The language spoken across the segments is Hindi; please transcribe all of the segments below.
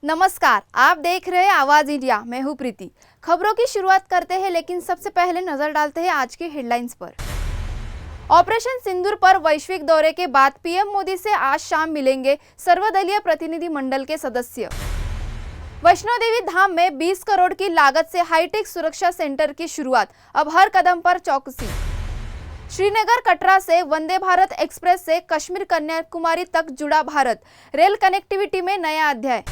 नमस्कार, आप देख रहे हैं आवाज इंडिया। मैं हूं प्रीति। खबरों की शुरुआत करते हैं, लेकिन सबसे पहले नजर डालते हैं आज की हेडलाइंस पर। ऑपरेशन सिंदूर पर वैश्विक दौरे के बाद पीएम मोदी से आज शाम मिलेंगे सर्वदलीय प्रतिनिधि मंडल के सदस्य। वैष्णो देवी धाम में 20 करोड़ की लागत से हाईटेक सुरक्षा सेंटर की शुरुआत, अब हर कदम पर चौकसी। श्रीनगर कटरा से वंदे भारत एक्सप्रेस से कश्मीर कन्याकुमारी तक जुड़ा भारत, रेल कनेक्टिविटी में नया अध्याय।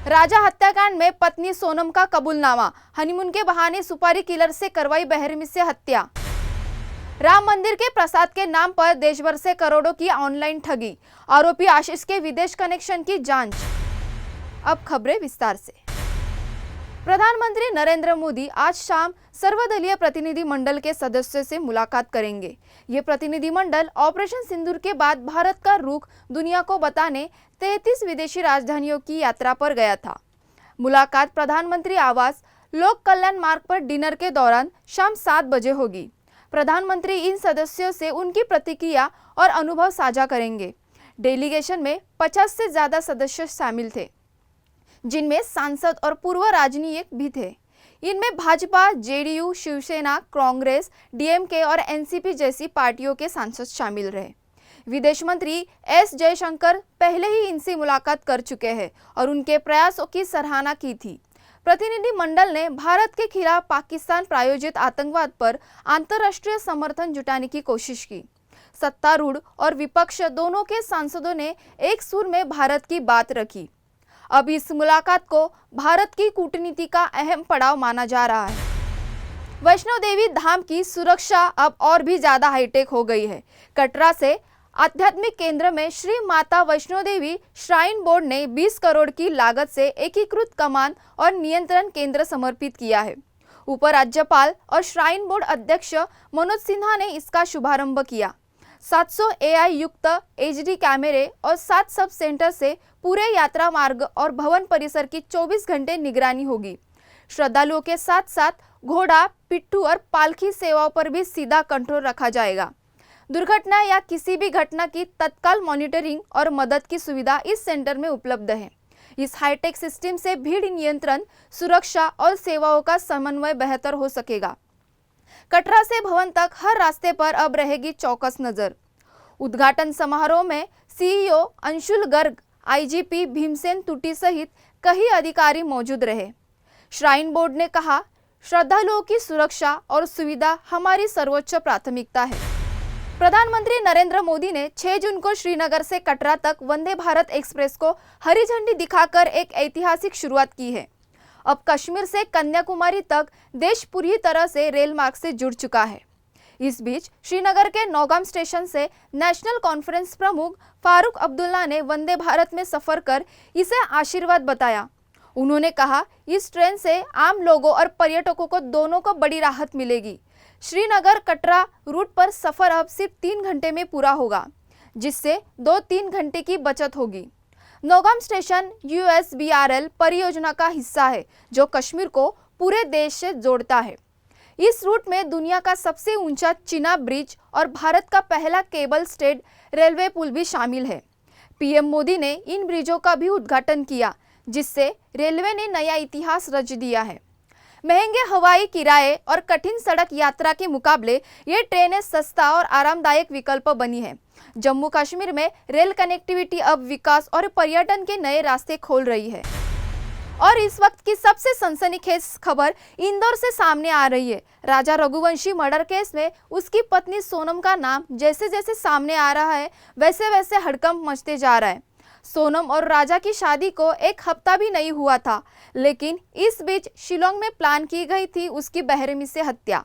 राजा हत्याकांड में पत्नी सोनम का कबूलनामा, हनीमून के बहाने सुपारी किलर से करवाई बेरहमी से हत्या। राम मंदिर के प्रसाद के नाम पर देश भर से करोड़ों की ऑनलाइन ठगी, आरोपी आशीष के विदेश कनेक्शन की जांच। अब खबरें विस्तार से। प्रधानमंत्री नरेंद्र मोदी आज शाम सर्वदलीय प्रतिनिधि मंडल के सदस्यों से मुलाकात करेंगे। ये प्रतिनिधि मंडल ऑपरेशन सिंदूर के बाद भारत का रुख दुनिया को बताने 33 विदेशी राजधानियों की यात्रा पर गया था। मुलाकात प्रधानमंत्री आवास लोक कल्याण मार्ग पर डिनर के दौरान शाम 7 बजे होगी। प्रधानमंत्री इन सदस्यों से उनकी प्रतिक्रिया और अनुभव साझा करेंगे। डेलीगेशन में 50 से ज्यादा सदस्य शामिल थे, जिनमें सांसद और पूर्व राजनीतिक भी थे। इनमें भाजपा, जेडीयू, शिवसेना, कांग्रेस, डीएमके और एनसीपी जैसी पार्टियों के सांसद शामिल रहे। विदेश मंत्री एस जयशंकर पहले ही इनसे मुलाकात कर चुके हैं और उनके प्रयासों की सराहना की थी। प्रतिनिधि मंडल ने भारत के खिलाफ पाकिस्तान प्रायोजित आतंकवाद पर अंतर्राष्ट्रीय समर्थन जुटाने की कोशिश की। सत्तारूढ़ और विपक्ष दोनों के सांसदों ने एक सुर में भारत की बात रखी। अब इस मुलाकात को भारत की कूटनीति का अहम पड़ाव माना जा रहा है। वैष्णो देवी धाम की सुरक्षा अब और भी ज्यादा हाईटेक हो गई है। कटरा से आध्यात्मिक केंद्र में श्री माता वैष्णो देवी श्राइन बोर्ड ने 20 करोड़ की लागत से एकीकृत कमान और नियंत्रण केंद्र समर्पित किया है। उपराज्यपाल और श्राइन बोर्ड अध्यक्ष मनोज सिन्हा ने इसका शुभारंभ किया। 700 एआई युक्त एचडी कैमरे और 7 सब सेंटर से पूरे यात्रा मार्ग और भवन परिसर की 24 घंटे निगरानी होगी। श्रद्धालुओं के साथ साथ घोड़ा, पिट्ठू और पालकी सेवाओं पर भी सीधा कंट्रोल रखा जाएगा। दुर्घटना या किसी भी घटना की तत्काल मॉनिटरिंग और मदद की सुविधा इस सेंटर में उपलब्ध है। इस हाईटेक सिस्टम से भीड़ नियंत्रण, सुरक्षा और सेवाओं का समन्वय बेहतर हो सकेगा। कटरा से भवन तक हर रास्ते पर अब रहेगी चौकस नजर। उद्घाटन समारोह में सीईओ अंशुल गर्ग, आईजीपी भीमसेन तुटी सहित कई अधिकारी मौजूद रहे। श्राइन बोर्ड ने कहा, श्रद्धालुओं की सुरक्षा और सुविधा हमारी सर्वोच्च प्राथमिकता है। प्रधानमंत्री नरेंद्र मोदी ने 6 जून को श्रीनगर से कटरा तक वंदे भारत एक्सप्रेस को हरी झंडी दिखाकर एक ऐतिहासिक शुरुआत की है। अब कश्मीर से कन्याकुमारी तक देश पूरी तरह से रेल मार्ग से जुड़ चुका है। इस बीच श्रीनगर के नौगाम स्टेशन से नेशनल कॉन्फ्रेंस प्रमुख फारूक अब्दुल्ला ने वंदे भारत में सफर कर इसे आशीर्वाद बताया। उन्होंने कहा, इस ट्रेन से आम लोगों और पर्यटकों को दोनों को बड़ी राहत मिलेगी। श्रीनगर कटरा रूट पर सफर अब सिर्फ 3 घंटे में पूरा होगा, जिससे 2-3 घंटे की बचत होगी। नौगाम स्टेशन यूएसबीआरएल परियोजना का हिस्सा है, जो कश्मीर को पूरे देश से जोड़ता है। इस रूट में दुनिया का सबसे ऊंचा चिनाब ब्रिज और भारत का पहला केबल स्टेड रेलवे पुल भी शामिल है। पीएम मोदी ने इन ब्रिजों का भी उद्घाटन किया, जिससे रेलवे ने नया इतिहास रच दिया है। महंगे हवाई किराए और कठिन सड़क यात्रा के मुकाबले ये ट्रेनें सस्ता और आरामदायक विकल्प बनी है। जम्मू कश्मीर में रेल कनेक्टिविटी अब विकास और पर्यटन के नए रास्ते खोल रही है। और इस वक्त की सबसे सनसनीखेज खबर इंदौर से सामने आ रही है। राजा रघुवंशी मर्डर केस में उसकी पत्नी सोनम का नाम जैसे जैसे सामने आ रहा है, वैसे वैसे हड़कंप मचते जा रहा है। सोनम और राजा की शादी को 1 हफ्ता भी नहीं हुआ था, लेकिन इस बीच शिलोंग में प्लान की गई थी उसकी बेरहमी से हत्या।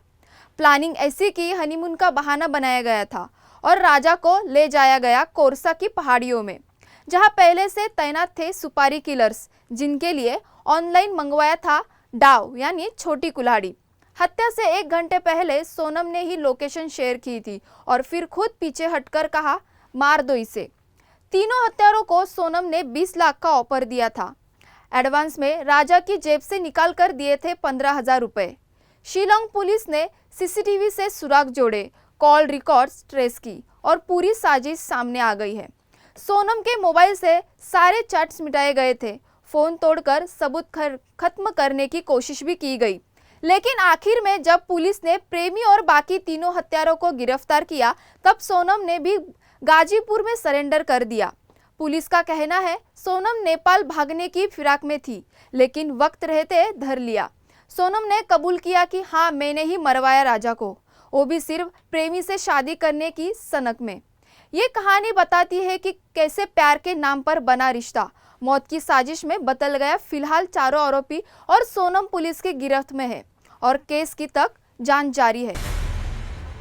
प्लानिंग ऐसी कि हनीमून का बहाना बनाया गया था और राजा को ले जाया गया कोरसा की पहाड़ियों में, जहां पहले से तैनात थे सुपारी किलर्स, जिनके लिए ऑनलाइन मंगवाया था डाव यानी छोटी कुल्हाड़ी। हत्या से 1 घंटे पहले सोनम ने ही लोकेशन शेयर की थी और फिर खुद पीछे हटकर कहा, मार दो इसे। तीनों हत्यारों को सोनम ने 20 लाख का ऑफर दिया था। एडवांस में राजा की जेब से निकाल कर दिए थे 15,000 रुपए। शिलोंग पुलिस ने सीसीटीवी से सुराग जोड़े, कॉल रिकॉर्ड्स ट्रेस की और पूरी साजिश सामने आ गई है। सोनम के मोबाइल से सारे चैट्स मिटाए गए थे, फोन तोड़कर सबूत खत्म करने की कोशिश भी की गई, लेकिन आखिर में जब पुलिस ने प्रेमी और बाकी तीनों हत्यारों को गिरफ्तार किया, तब सोनम ने भी गाजीपुर में सरेंडर कर दिया। पुलिस का कहना है सोनम नेपाल भागने की फिराक में थी, लेकिन वक्त रहते धर लिया। सोनम ने कबूल किया कि हाँ, मैंने ही मरवाया राजा को, वो भी सिर्फ प्रेमी से शादी करने की सनक में। ये कहानी बताती है कि कैसे प्यार के नाम पर बना रिश्ता मौत की साजिश में बदल गया। फिलहाल चारों आरोपी और सोनम पुलिस की गिरफ्त में है और केस की तक जांच जारी है।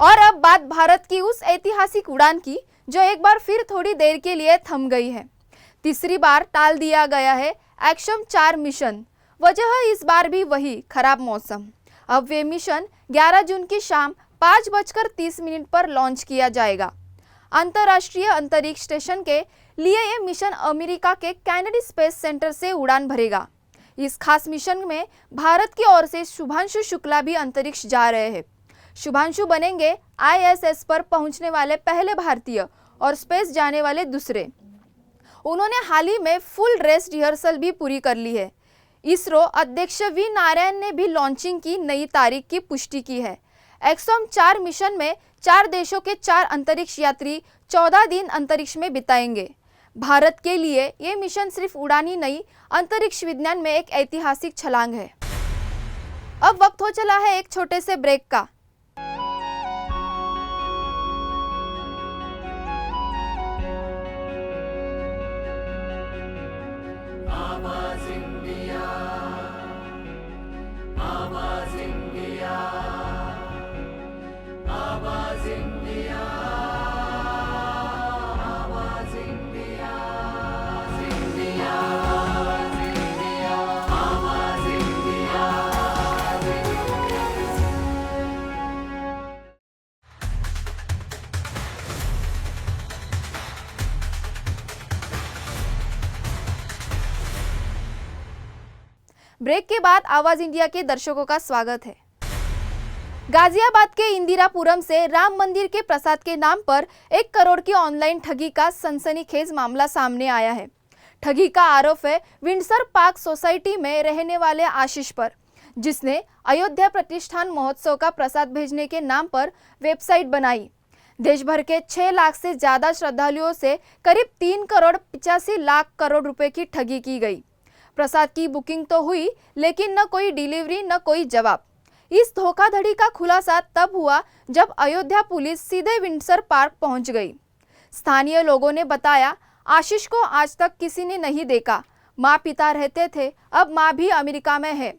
और अब बात भारत की उस ऐतिहासिक उड़ान की जो एक बार फिर थोड़ी देर के लिए थम गई है। तीसरी बार टाल दिया गया है एक्शन 4 मिशन। वजह इस बार भी वही खराब मौसम। अब वे मिशन 11 जून की शाम 5:30 पर लॉन्च किया जाएगा। अंतर्राष्ट्रीय अंतरिक्ष स्टेशन के लिए ये मिशन अमेरिका के कैनेडी स्पेस सेंटर से उड़ान भरेगा। इस खास मिशन में भारत की ओर से शुभांशु शुक्ला भी अंतरिक्ष जा रहे हैं। शुभांशु बनेंगे ISS पर पहुंचने वाले पहले भारतीय और स्पेस जाने वाले दूसरे। उन्होंने हाल ही में फुल ड्रेस रिहर्सल भी पूरी कर ली है। इसरो अध्यक्ष V नारायण ने भी लॉन्चिंग की नई तारीख की पुष्टि की है। एक्सोम 4 मिशन में 4 देशों के 4 अंतरिक्ष यात्री 14 दिन अंतरिक्ष में बिताएंगे। भारत के लिए ये मिशन सिर्फ उड़ान ही नहीं, अंतरिक्ष विज्ञान में एक ऐतिहासिक छलांग है। अब वक्त हो चला है एक छोटे से ब्रेक का। ब्रेक के बाद आवाज इंडिया के दर्शकों का स्वागत है। गाजियाबाद के इंदिरापुरम से राम मंदिर के प्रसाद के नाम पर 1 करोड़ की ऑनलाइन ठगी का सनसनीखेज मामला सामने आया है। ठगी का आरोप है विंडसर पार्क सोसाइटी में रहने वाले आशीष पर, जिसने अयोध्या प्रतिष्ठान महोत्सव का प्रसाद भेजने के नाम पर वेबसाइट बनाई। देश भर के 6 लाख से ज्यादा श्रद्धालुओं से करीब 3 करोड़ 85 लाख करोड़ रुपए की ठगी की गई। प्रसाद की बुकिंग तो हुई, लेकिन न कोई डिलीवरी न कोई जवाब। इस धोखाधड़ी का खुलासा तब हुआ जब अयोध्या पुलिस सीधे विंडसर पार्क पहुंच गई। स्थानीय लोगों ने बताया, आशीष को आज तक किसी ने नहीं देखा। माँ पिता रहते थे, अब माँ भी अमेरिका में है।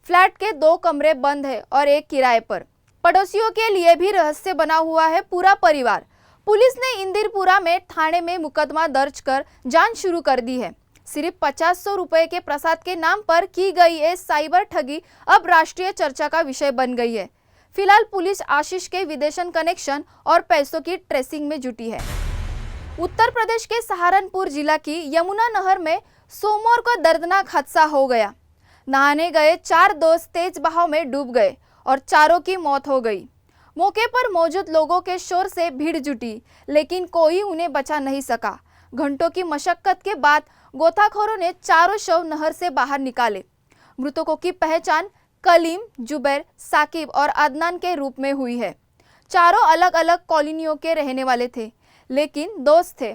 फ्लैट के 2 कमरे बंद है और 1 किराए पर। पड़ोसियों के लिए भी रहस्य बना हुआ है पूरा परिवार। पुलिस ने इंदिरपुरा में थाने में मुकदमा दर्ज कर जांच शुरू कर दी है। सिर्फ 500 रुपए के प्रसाद के नाम पर की गई ये साइबर ठगी अब राष्ट्रीय चर्चा का विषय बन गई है। फिलहाल पुलिस आशीष के विदेशन कनेक्शन और पैसों की ट्रेसिंग में जुटी है। उत्तर प्रदेश के सहारनपुर जिला की यमुना नहर में सोमवार को दर्दनाक हादसा हो गया। नहाने गए 4 दोस्त तेज बहाव में डूब गए और चारों की मौत हो गई। मौके पर मौजूद लोगों के शोर से भीड़ जुटी, लेकिन कोई उन्हें बचा नहीं सका। घंटों की मशक्कत के बाद गोताखोरों ने चारों शव नहर से बाहर निकाले। मृतकों की पहचान कलीम, जुबैर, साकिब और अदनान के रूप में हुई है। चारों अलग अलग कॉलोनियों के रहने वाले थे, लेकिन दोस्त थे।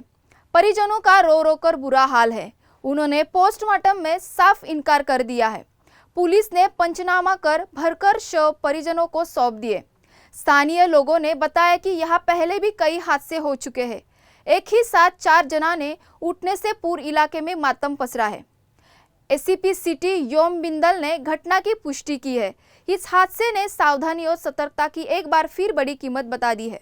परिजनों का रो रो कर बुरा हाल है। उन्होंने पोस्टमार्टम में साफ इनकार कर दिया है। पुलिस ने पंचनामा कर भरकर शव परिजनों को सौंप दिए। स्थानीय लोगों ने बताया कि यहाँ पहले भी कई हादसे हो चुके हैं। एक ही साथ 4 जनाने उठने से पूरे इलाके में मातम पसरा है। एसीपी सिटी योम बिंदल ने घटना की पुष्टि की है। इस हादसे ने सावधानी और सतर्कता की एक बार फिर बड़ी कीमत बता दी है।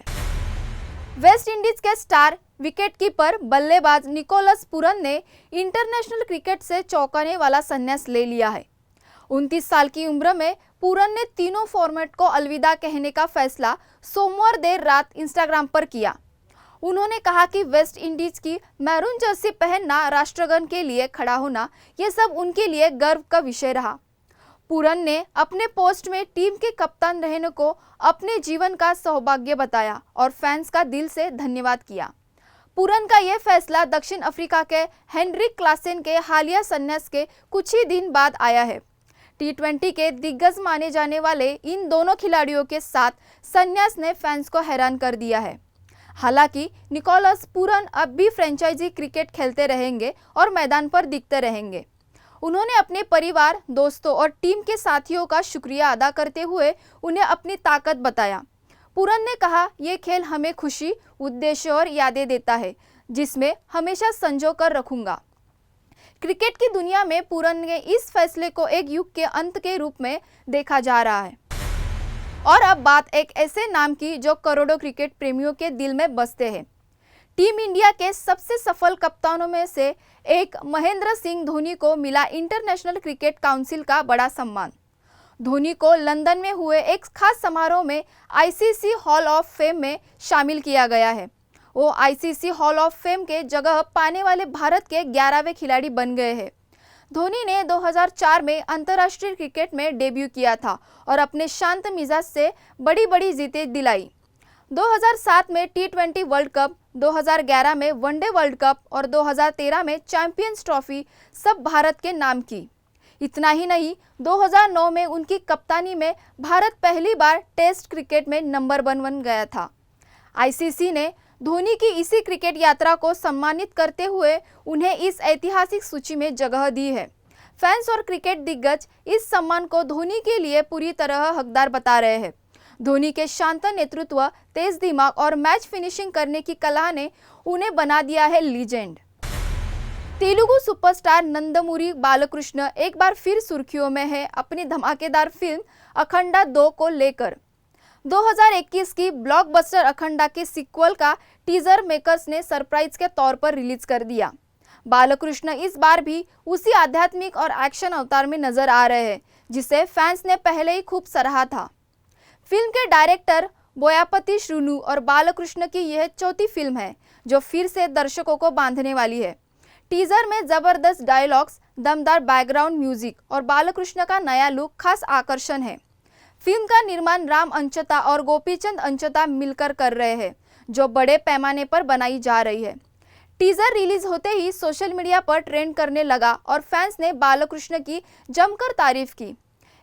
वेस्ट इंडीज के स्टार विकेटकीपर बल्लेबाज निकोलस पूरन ने इंटरनेशनल क्रिकेट से चौंकाने वाला संन्यास ले लिया है। 29 साल की उम्र में पूरन ने तीनों फॉर्मेट को अलविदा कहने का फैसला सोमवार देर रात इंस्टाग्राम पर किया। उन्होंने कहा कि वेस्ट इंडीज की मैरून जर्सी पहनना, राष्ट्रगान के लिए खड़ा होना, ये सब उनके लिए गर्व का विषय रहा। पूरन ने अपने पोस्ट में टीम के कप्तान रहने को अपने जीवन का सौभाग्य बताया और फैंस का दिल से धन्यवाद किया। पूरन का यह फैसला दक्षिण अफ्रीका के हेनरिक क्लासेन के हालिया संन्यास के कुछ ही दिन बाद आया है। T20 के दिग्गज माने जाने वाले इन दोनों खिलाड़ियों के साथ संन्यास ने फैंस को हैरान कर दिया है। हालांकि निकोलस पूरन अब भी फ्रेंचाइजी क्रिकेट खेलते रहेंगे और मैदान पर दिखते रहेंगे। उन्होंने अपने परिवार, दोस्तों और टीम के साथियों का शुक्रिया अदा करते हुए उन्हें अपनी ताकत बताया। पूरन ने कहा, ये खेल हमें खुशी, उद्देश्य और यादें देता है, जिसमें हमेशा संजो कर रखूंगा। क्रिकेट की दुनिया में पूरन के इस फैसले को एक युग के अंत के रूप में देखा जा रहा है। और अब बात एक ऐसे नाम की जो करोड़ों क्रिकेट प्रेमियों के दिल में बसते हैं। टीम इंडिया के सबसे सफल कप्तानों में से एक महेंद्र सिंह धोनी को मिला इंटरनेशनल क्रिकेट काउंसिल का बड़ा सम्मान। धोनी को लंदन में हुए एक खास समारोह में आईसीसी हॉल ऑफ फेम में शामिल किया गया है। वो आईसीसी हॉल ऑफ फेम के जगह पाने वाले भारत के 11वें खिलाड़ी बन गए हैं। धोनी ने 2004 में अंतर्राष्ट्रीय क्रिकेट में डेब्यू किया था और अपने शांत मिजाज से बड़ी जीतें दिलाई। 2007 में T20 वर्ल्ड कप, 2011 में वनडे वर्ल्ड कप और 2013 में चैंपियंस ट्रॉफी सब भारत के नाम की। इतना ही नहीं, 2009 में उनकी कप्तानी में भारत पहली बार टेस्ट क्रिकेट में नंबर 1 बन गया था। आईसीसी ने धोनी की इसी क्रिकेट यात्रा को सम्मानित करते हुए उन्हें इस ऐतिहासिक सूची में जगह दी है। फैंस और क्रिकेट दिग्गज इस सम्मान को धोनी के लिए पूरी तरह हकदार बता रहे हैं। धोनी के शांत नेतृत्व, तेज दिमाग और मैच फिनिशिंग करने की कला ने उन्हें बना दिया है लीजेंड। तेलुगु सुपरस्टार नंदमूरी बालकृष्ण एक बार फिर सुर्खियों में है अपनी धमाकेदार फिल्म अखंडा 2 को लेकर। 2021 की ब्लॉकबस्टर अखंडा के सीक्वल का टीजर मेकर्स ने सरप्राइज के तौर पर रिलीज कर दिया। बालकृष्ण इस बार भी उसी आध्यात्मिक और एक्शन अवतार में नजर आ रहे हैं, जिसे फैंस ने पहले ही खूब सराहा था। फिल्म के डायरेक्टर बोयापति श्रीनु और बालकृष्ण की यह चौथी फिल्म है जो फिर से दर्शकों को बांधने वाली है। टीजर में जबरदस्त डायलॉग्स, दमदार बैकग्राउंड म्यूजिक और बालकृष्ण का नया लुक खास आकर्षण है। फिल्म का निर्माण राम अंचता और गोपीचंद अंचता मिलकर कर रहे हैं, जो बड़े पैमाने पर बनाई जा रही है। टीजर रिलीज होते ही सोशल मीडिया पर ट्रेंड करने लगा और फैंस ने बालकृष्ण की जमकर तारीफ की।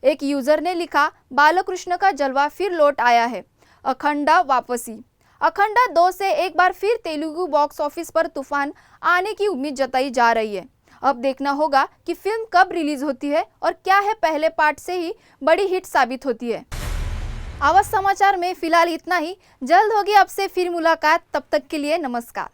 एक यूजर ने लिखा, बालकृष्ण का जलवा फिर लौट आया है, अखंडा वापसी। अखंडा 2 से एक बार फिर तेलुगु बॉक्स ऑफिस पर तूफान आने की उम्मीद जताई जा रही है। अब देखना होगा कि फिल्म कब रिलीज होती है और क्या है पहले पार्ट से ही बड़ी हिट साबित होती है। आवाज समाचार में फिलहाल इतना ही। जल्द होगी आपसे फिर मुलाकात, तब तक के लिए नमस्कार।